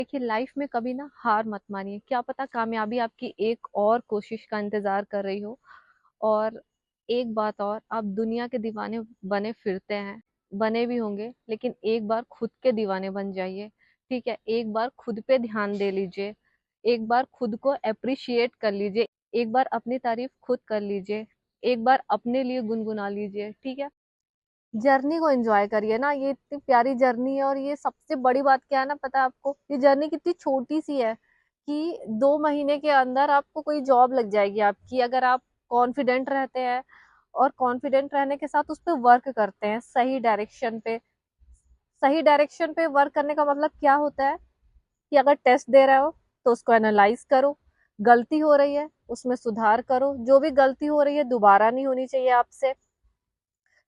देखिए लाइफ में कभी ना हार मत मानिए, क्या पता कामयाबी आपकी एक और कोशिश का इंतजार कर रही हो। और एक बात और, आप दुनिया के दीवाने बने फिरते हैं, बने भी होंगे, लेकिन एक बार खुद के दीवाने बन जाइए। ठीक है, एक बार खुद पे ध्यान दे लीजिए, एक बार खुद को अप्रिशिएट कर लीजिए, एक बार अपनी तारीफ खुद कर लीजिए, एक बार अपने लिए गुनगुना लीजिए। ठीक है, जर्नी को एंजॉय करिए ना, ये इतनी प्यारी जर्नी है। और ये सबसे बड़ी बात क्या है ना, पता है आपको, ये जर्नी कितनी छोटी सी है कि 2 महीने के अंदर आपको कोई जॉब लग जाएगी आपकी, अगर आप कॉन्फिडेंट रहते हैं और कॉन्फिडेंट रहने के साथ उस पर वर्क करते हैं सही डायरेक्शन पे। सही डायरेक्शन पे वर्क करने का मतलब क्या होता है कि अगर टेस्ट दे रहे हो तो उसको एनालाइज करो, गलती हो रही है उसमें सुधार करो, जो भी गलती हो रही है दोबारा नहीं होनी चाहिए आपसे।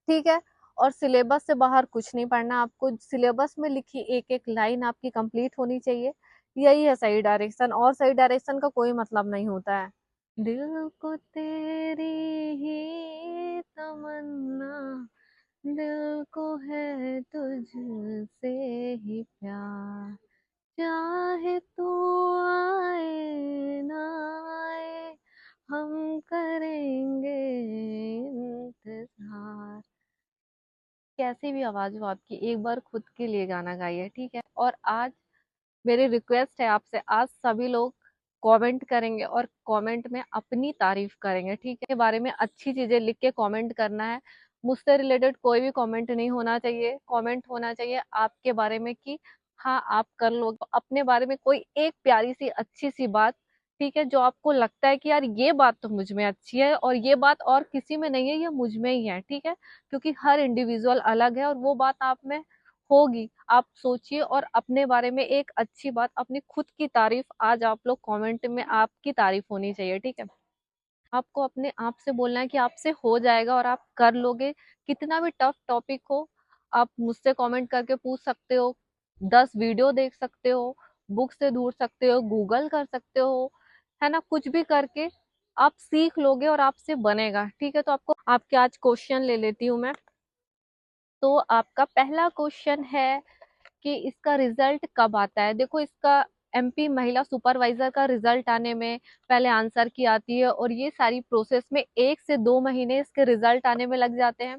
ठीक है, और सिलेबस से बाहर कुछ नहीं पढ़ना आपको, सिलेबस में लिखी एक एक लाइन आपकी कंप्लीट होनी चाहिए। यही है सही डायरेक्शन, और सही डायरेक्शन का कोई मतलब नहीं होता है। दिल को तेरी ही तमन्ना, दिल को है तुझसे ही प्यार, चाहे तू आए ना आए, हम करेंगे इंतजार। कैसी भी आवाज हो आपकी, एक बार खुद के लिए गाना गाइए। ठीक है, और आज मेरी रिक्वेस्ट है आपसे, आज सभी लोग कमेंट करेंगे और कमेंट में अपनी तारीफ करेंगे। ठीक है, के बारे में अच्छी चीजें लिख के कमेंट करना है। मुझसे रिलेटेड कोई भी कमेंट नहीं होना चाहिए, कमेंट होना चाहिए आपके बारे में कि हाँ आप कर लो अपने बारे में कोई एक प्यारी सी अच्छी सी बात। ठीक है, जो आपको लगता है कि यार ये बात तो मुझ में अच्छी है और ये बात और किसी में नहीं है, ये मुझ में ही है। ठीक है, क्योंकि हर इंडिविजुअल अलग है और वो बात आप में होगी। आप सोचिए और अपने बारे में एक अच्छी बात, अपनी खुद की तारीफ आज आप लोग कमेंट में आपकी तारीफ होनी चाहिए। ठीक है, आपको अपने आप से बोलना है कि आपसे हो जाएगा और आप कर लोगे। कितना भी टफ टॉपिक हो, आप मुझसे कमेंट करके पूछ सकते हो, 10 वीडियो देख सकते हो, बुक से ढूंढ सकते हो, गूगल कर सकते हो, है ना, कुछ भी करके आप सीख लोगे और आपसे बनेगा। ठीक है, तो आपको आपके आज क्वेश्चन ले लेती हूँ मैं। तो आपका पहला क्वेश्चन है कि इसका रिजल्ट कब आता है। देखो, इसका एमपी महिला सुपरवाइजर का रिजल्ट आने में पहले आंसर की आती है, और ये सारी प्रोसेस में 1 से 2 महीने इसके रिजल्ट आने में लग जाते हैं।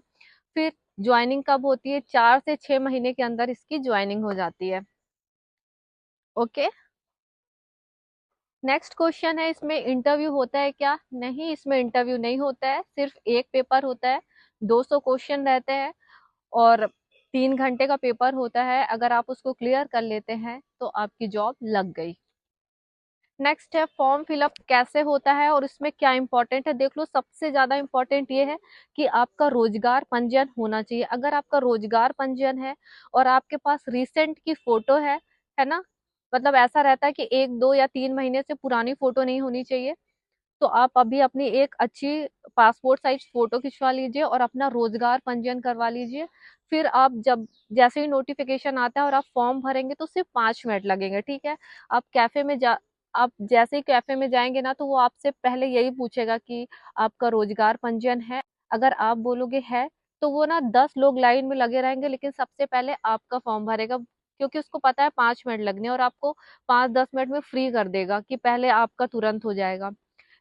फिर ज्वाइनिंग कब होती है, 4 से 6 महीने के अंदर इसकी ज्वाइनिंग हो जाती है। ओके, नेक्स्ट क्वेश्चन है, इसमें इंटरव्यू होता है क्या? नहीं, इसमें इंटरव्यू नहीं होता है, सिर्फ एक पेपर होता है, 200 क्वेश्चन रहते हैं और 3 घंटे का पेपर होता है। अगर आप उसको क्लियर कर लेते हैं तो आपकी जॉब लग गई। नेक्स्ट है, फॉर्म फिलअप कैसे होता है और इसमें क्या इंपॉर्टेंट है। देख लो, सबसे ज्यादा इंपॉर्टेंट ये है कि आपका रोजगार पंजीयन होना चाहिए। अगर आपका रोजगार पंजीयन है और आपके पास रिसेंट की फोटो है ना, मतलब ऐसा रहता है कि 1 2 या 3 महीने से पुरानी फोटो नहीं होनी चाहिए, तो आप अभी अपनी एक अच्छी पासपोर्ट साइज फोटो खिंचवा लीजिए और अपना रोजगार पंजीयन करवा लीजिए। फिर आप जब जैसे ही नोटिफिकेशन आता है और आप फॉर्म भरेंगे तो सिर्फ 5 मिनट लगेंगे। ठीक है, आप कैफे में जा आप जैसे ही कैफे में जाएंगे ना, तो वो आपसे पहले यही पूछेगा कि आपका रोजगार पंजीयन है। अगर आप बोलोगे है, तो वो ना 10 लोग लाइन में लगे रहेंगे, लेकिन सबसे पहले आपका फॉर्म भरेगा, क्योंकि उसको पता है 5 मिनट लगने और आपको 5 10 मिनट में फ्री कर देगा कि पहले आपका तुरंत हो जाएगा।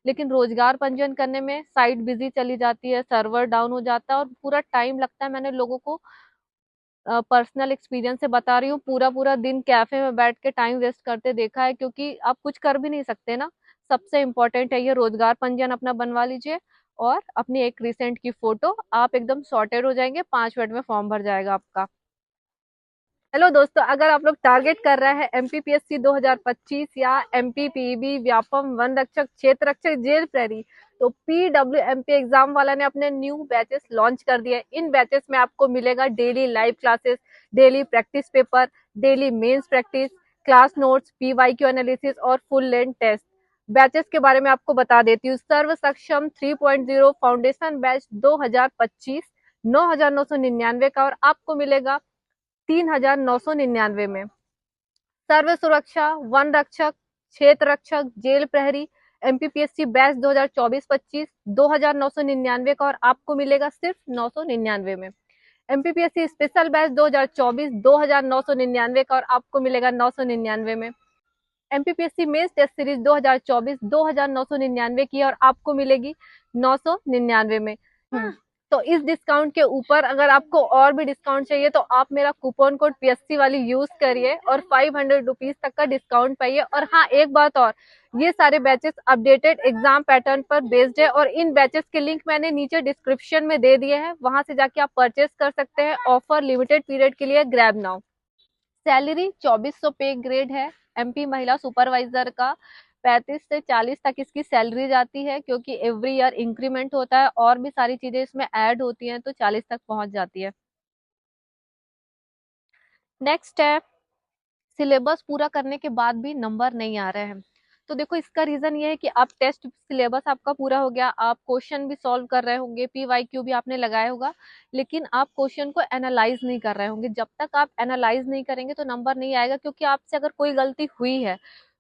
लेकिन रोजगार पंजीयन करने में साइट बिजी चली जाती है, सर्वर डाउन हो जाता है और पूरा टाइम लगता है। मैंने लोगों को पर्सनल एक्सपीरियंस से बता रही हूँ, पूरा पूरा दिन कैफे में बैठ के टाइम वेस्ट करते देखा है, क्योंकि आप कुछ कर भी नहीं सकते ना। सबसे इम्पोर्टेंट है ये रोजगार पंजीयन अपना बनवा लीजिए और अपनी एक रिसेंट की फोटो, आप एकदम सॉर्टेड हो जाएंगे, 5 मिनट में फॉर्म भर जाएगा आपका। हेलो दोस्तों, अगर आप लोग टारगेट कर रहे हैं एमपीपीएससी 2025 या एमपीपीबी व्यापम वन रक्षक क्षेत्र रक्षक जेल प्रहरी, तो पीडब्ल्यूएमपी एग्जाम वाला ने अपने न्यू बैचेस लॉन्च कर दिए। इन बैचेस में आपको मिलेगा daily live classes, daily practice paper, daily mains practice, class notes, PYQ analysis और फुल लेंथ टेस्ट। बैचेस के बारे में आपको बता देती हूँ। सर्व सक्षम 3.0 फाउंडेशन बैच 2025 9,999 का, और आपको मिलेगा 3,999 में। सर्व सुरक्षा, वन रक्षक, क्षेत्र रक्षक, जेल प्रहरी, एमपीपीएससी बैच 2024-25 2,999 का, और आपको मिलेगा सिर्फ 999 में। एमपीपीएससी स्पेशल बैच 2024 2,999 का, और आपको मिलेगा 999 में। एमपीपीएससी मेंस टेस्ट सीरीज 2024 2999 की है और आपको मिलेगी 999 में। तो इस डिस्काउंट के ऊपर अगर आपको और भी डिस्काउंट चाहिए तो आप मेरा कूपन कोड पीएससी वाली यूज करिए और 500 रुपीज तक का डिस्काउंट पाइए। और हाँ, एक बात और, ये सारे बैचेस अपडेटेड एग्जाम पैटर्न पर बेस्ड है और इन बैचेस के लिंक मैंने नीचे डिस्क्रिप्शन में दे दिए हैं, वहां से जाके आप परचेस कर सकते हैं। ऑफर लिमिटेड पीरियड के लिए, ग्रैब नाउ। सैलरी 2400 पे ग्रेड है। एमपी महिला सुपरवाइजर का 35 से 40 तक इसकी सैलरी जाती है, क्योंकि एवरी ईयर इंक्रीमेंट होता है और भी सारी चीजें इसमें ऐड होती हैं, तो 40 तक पहुंच जाती है। नेक्स्ट है, सिलेबस पूरा करने के बाद भी नंबर नहीं आ रहे हैं। तो देखो, इसका रीजन ये है कि आप टेस्ट सिलेबस आपका पूरा हो गया, आप क्वेश्चन भी सॉल्व कर रहे होंगे, पीवाईक्यू भी आपने लगाया होगा, लेकिन आप क्वेश्चन को एनालाइज नहीं कर रहे होंगे। जब तक आप एनालाइज नहीं करेंगे तो नंबर नहीं आएगा, क्योंकि आपसे अगर कोई गलती हुई है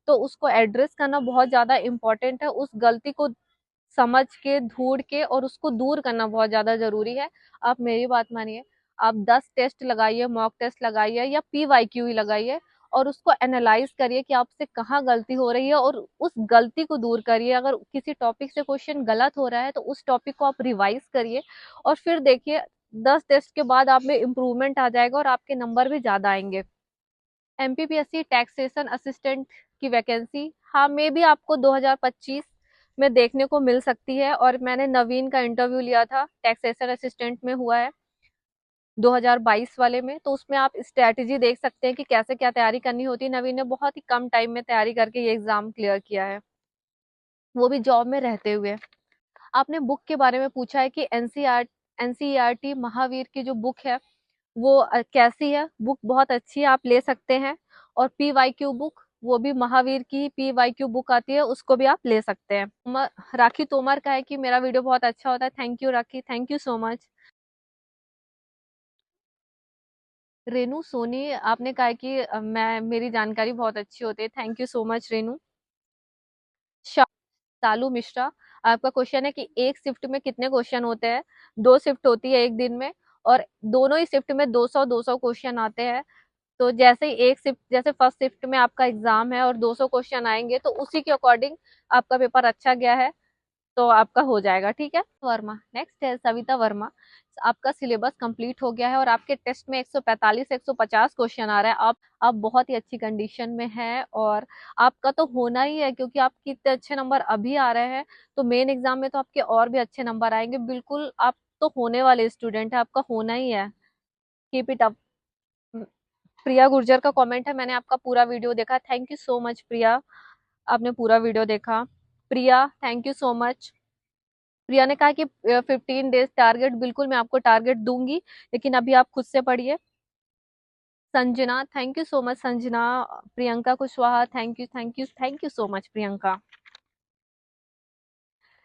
तो उसको एड्रेस करना बहुत ज्यादा इंपॉर्टेंट है। उस गलती को समझ के, ढूंढ के और उसको दूर करना बहुत ज्यादा जरूरी है। आप मेरी बात मानिए, आप 10 टेस्ट लगाइए, मॉक टेस्ट लगाइए या पीवाईक्यू ही लगाइए और उसको एनालाइज करिए कि आपसे कहाँ गलती हो रही है और उस गलती को दूर करिए। अगर किसी टॉपिक से क्वेश्चन गलत हो रहा है तो उस टॉपिक को आप रिवाइज करिए और फिर देखिए 10 टेस्ट के बाद आप में इम्प्रूवमेंट आ जाएगा और आपके नंबर भी ज्यादा आएंगे। एमपीपीएससी टैक्सेशन असिस्टेंट की वैकेंसी, हाँ, मे भी आपको 2025 में देखने को मिल सकती है। और मैंने नवीन का इंटरव्यू लिया था, टैक्सेशन असिस्टेंट में हुआ है 2022 वाले में, तो उसमें आप स्ट्रेटेजी देख सकते हैं कि कैसे क्या तैयारी करनी होती है। नवीन ने बहुत ही कम टाइम में तैयारी करके ये एग्जाम क्लियर किया है, वो भी जॉब में रहते हुए। आपने बुक के बारे में पूछा है कि एनसीईआरटी महावीर की जो बुक है वो कैसी है। बुक बहुत अच्छी है, आप ले सकते हैं। और पीवाईक्यू बुक, वो भी महावीर की पीवाईक्यू बुक आती है, उसको भी आप ले सकते हैं। राखी तोमर का है कि मेरा वीडियो बहुत अच्छा होता है। Thank you Rakhi, thank you so much. Renu Soni, आपने कहा है कि मैं मेरी जानकारी बहुत अच्छी होती है। Thank you so much Renu. Salu Mishra, आपका क्वेश्चन है कि एक शिफ्ट में कितने क्वेश्चन होते हैं। 2 शिफ्ट होती है एक दिन में और दोनों ही शिफ्ट में 200-200 क्वेश्चन आते हैं। तो जैसे ही एक शिफ्ट, जैसे फर्स्ट शिफ्ट में आपका एग्जाम है और 200 क्वेश्चन आएंगे, तो उसी के अकॉर्डिंग आपका पेपर अच्छा गया है तो आपका हो जाएगा, ठीक है। वर्मा, नेक्स्ट है सविता वर्मा। आपका सिलेबस कंप्लीट हो गया है और आपके टेस्ट में 145 से 150 क्वेश्चन आ रहा है। आप बहुत ही अच्छी कंडीशन में हैं और आपका तो होना ही है, क्योंकि आपके इतने अच्छे नंबर अभी आ रहे हैं, तो मेन एग्जाम में तो आपके और भी अच्छे नंबर आएंगे। बिल्कुल, आप तो होने वाले स्टूडेंट है, आपका होना ही है। Keep it up. Priya Gurjar का कमेंट है, मैंने आपका पूरा वीडियो देखा। Thank you so much Priya, आपने पूरा वीडियो देखा। Priya, thank you so much. Priya ने कहा कि 15 डेज टारगेट, बिल्कुल मैं आपको टारगेट दूंगी, लेकिन अभी आप खुद से पढ़िए। Sanjana, thank you so much Sanjana. Priyanka Kushwaha, thank you thank you thank you so much Priyanka.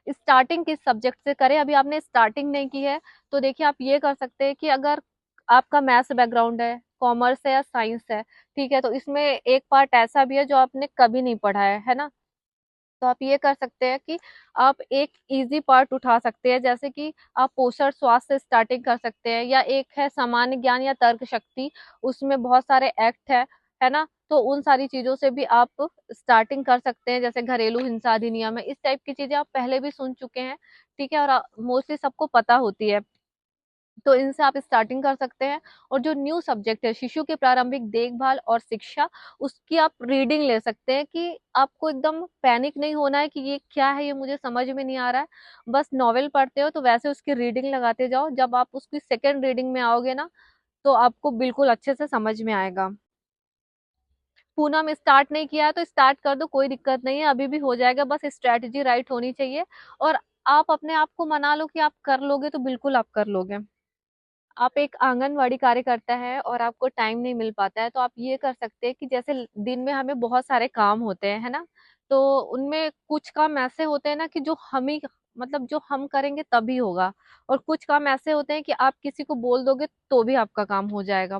Starting किस सब्जेक्ट से करें, अभी आपने स्टार्टिंग नहीं की है तो देखिए आप ये कर सकते हैं कि अगर आपका मैथ्स बैकग्राउंड है, कॉमर्स है या साइंस है, ठीक है, तो इसमें एक पार्ट ऐसा भी है जो आपने कभी नहीं पढ़ा है ना। तो आप ये कर सकते हैं कि आप एक इजी पार्ट उठा सकते हैं, जैसे कि आप पोषण स्वास्थ्य से स्टार्टिंग कर सकते हैं, या एक है सामान्य ज्ञान या तर्क शक्ति, उसमें बहुत सारे एक्ट है ना, तो उन सारी चीजों से भी आप स्टार्टिंग कर सकते हैं। जैसे घरेलू हिंसा अधिनियम है, इस टाइप की चीजें आप पहले भी सुन चुके हैं, ठीक है, और मोस्टली सबको पता होती है, तो इनसे आप स्टार्टिंग कर सकते हैं। और जो न्यू सब्जेक्ट है शिशु की प्रारंभिक देखभाल और शिक्षा, उसकी आप रीडिंग ले सकते हैं कि आपको एकदम पैनिक नहीं होना है कि ये क्या है, ये मुझे समझ में नहीं आ रहा है। बस नॉवेल पढ़ते हो तो वैसे उसकी रीडिंग लगाते जाओ, जब आप उसकी सेकेंड रीडिंग में आओगे ना तो आपको बिल्कुल अच्छे से समझ में आएगा। पूनम, स्टार्ट नहीं किया है तो स्टार्ट कर दो, कोई दिक्कत नहीं है, अभी भी हो जाएगा, बस स्ट्रैटेजी राइट होनी चाहिए और आप अपने आप को मना लो कि आप कर लोगे, तो बिल्कुल आप कर लोगे। आप एक आंगनवाड़ी कार्यकर्ता है और आपको टाइम नहीं मिल पाता है, तो आप ये कर सकते हैं कि जैसे दिन में हमें बहुत सारे काम होते हैं, है ना, तो उनमें कुछ काम ऐसे होते हैं ना कि जो हम ही, मतलब जो हम करेंगे तभी होगा, और कुछ काम ऐसे होते हैं कि आप किसी को बोल दोगे तो भी आपका काम हो जाएगा।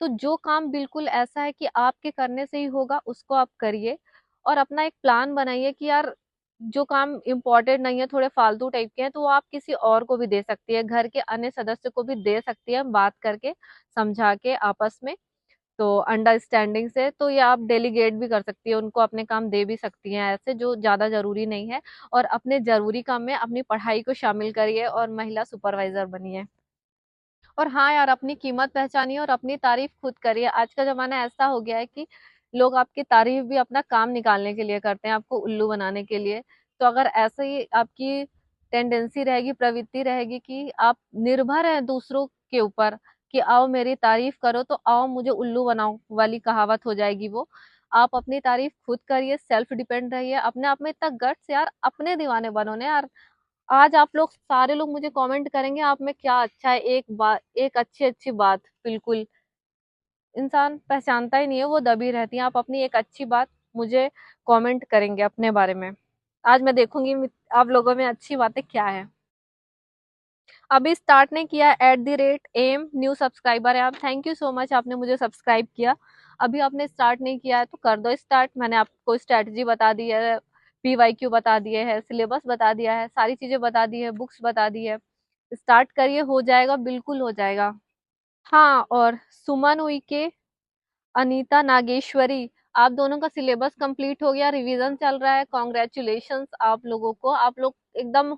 तो जो काम बिल्कुल ऐसा है कि आपके करने से ही होगा, उसको आप करिए और अपना एक प्लान बनाइए कि यार जो काम इम्पोर्टेंट नहीं है, थोड़े फालतू टाइप के हैं, तो वो आप किसी और को भी दे सकती है, घर के अन्य सदस्य को भी दे सकती है, बात करके समझा के आपस में। तो अंडरस्टैंडिंग से, तो ये आप डेलीगेट भी कर सकती है, उनको अपने काम दे भी सकती हैं ऐसे जो ज़्यादा ज़रूरी नहीं है, और अपने ज़रूरी काम में अपनी पढ़ाई को शामिल करिए और महिला सुपरवाइज़र बनिए। और हाँ यार, अपनी कीमत पहचानिए और अपनी तारीफ खुद करिए। आज का ज़माना ऐसा हो गया है कि लोग आपकी तारीफ भी अपना काम निकालने के लिए करते हैं, आपको उल्लू बनाने के लिए। तो अगर ऐसे ही आपकी टेंडेंसी रहेगी, प्रवृत्ति रहेगी कि आप निर्भर हैं दूसरों के ऊपर कि आओ मेरी तारीफ करो तो आओ मुझे उल्लू बनाओ वाली कहावत हो जाएगी वो। आप अपनी तारीफ खुद करिए, सेल्फ डिपेंड रहिए, अपने आप में इतना गट्स यार, अपने दीवाने बनो ना यार। आज आप लोग सारे लोग मुझे कमेंट करेंगे आप में क्या अच्छा है, एक बात, एक अच्छी अच्छी बात, बिल्कुल इंसान पहचानता ही नहीं है, वो दबी रहती है। आप अपनी एक अच्छी बात मुझे कमेंट करेंगे अपने बारे में, आज मैं देखूंगी आप लोगों में अच्छी बातें क्या है। अभी स्टार्ट नहीं किया, @एम न्यू सब्सक्राइबर है आप, थैंक यू सो मच, आपने मुझे सब्सक्राइब किया। अभी आपने स्टार्ट नहीं किया है तो कर दो स्टार्ट। मैंने आपको स्ट्रेटजी बता दी है, PYQ बता दिए है, सिलेबस बता दिया है, सारी चीजें बता दी है, बुक्स बता दी है। स्टार्ट करिए, हो जाएगा, बिल्कुल हो जाएगा। हाँ, और सुमन उइके, अनीता नागेश्वरी, आप दोनों का सिलेबस कंप्लीट हो गया, रिवीजन चल रहा है, कॉन्ग्रेचुलेशंस आप लोगों को। आप लोग एकदम,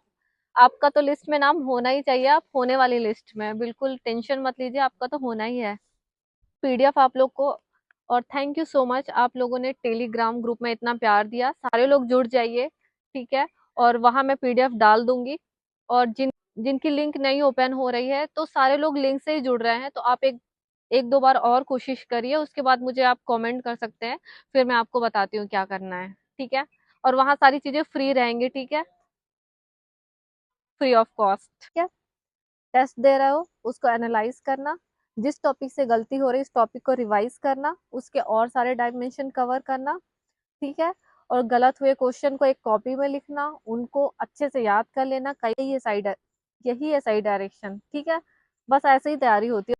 आपका तो लिस्ट में नाम होना ही चाहिए, आप होने वाली लिस्ट में, बिल्कुल टेंशन मत लीजिए, आपका तो होना ही है। PDF आप लोग को, और थैंक यू सो मच, आप लोगों ने टेलीग्राम ग्रुप में इतना प्यार दिया, सारे लोग जुड़ जाइए, ठीक है। और वहां मैं PDF डाल दूंगी, और जिनकी लिंक नहीं ओपन हो रही है तो सारे लोग लिंक से ही जुड़ रहे हैं, तो आप एक एक दो बार और कोशिश करिए, उसके बाद मुझे आप कमेंट कर सकते हैं, फिर मैं आपको बताती हूँ क्या करना है, ठीक है। और वहाँ सारी चीजें फ्री रहेंगी, ठीक है, फ्री ऑफ कॉस्ट, ठीक है। टेस्ट दे रहे हो, उसको एनालाइज करना, जिस टॉपिक से गलती हो रही है उस टॉपिक को रिवाइज करना, उसके और सारे डायमेंशन कवर करना, ठीक है। और गलत हुए क्वेश्चन को एक कॉपी में लिखना, उनको अच्छे से याद कर लेना, कहीं ये सही, यही है सही डायरेक्शन, ठीक है। बस ऐसे ही तैयारी होती है।